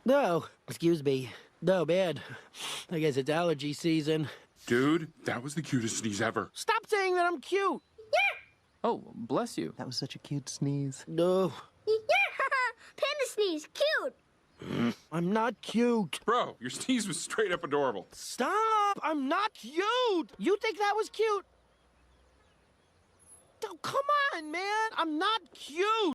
No, excuse me. No, man. I guess it's allergy season. Dude, that was the cutest sneeze ever. Stop saying that I'm cute! Oh, bless you. That was such a cute sneeze. No, Panda sneeze, cute. I'm not cute. Bro, your sneeze was straight up adorable. Stop! I'm not cute! You think that was cute? Oh, come on, man! I'm not cute!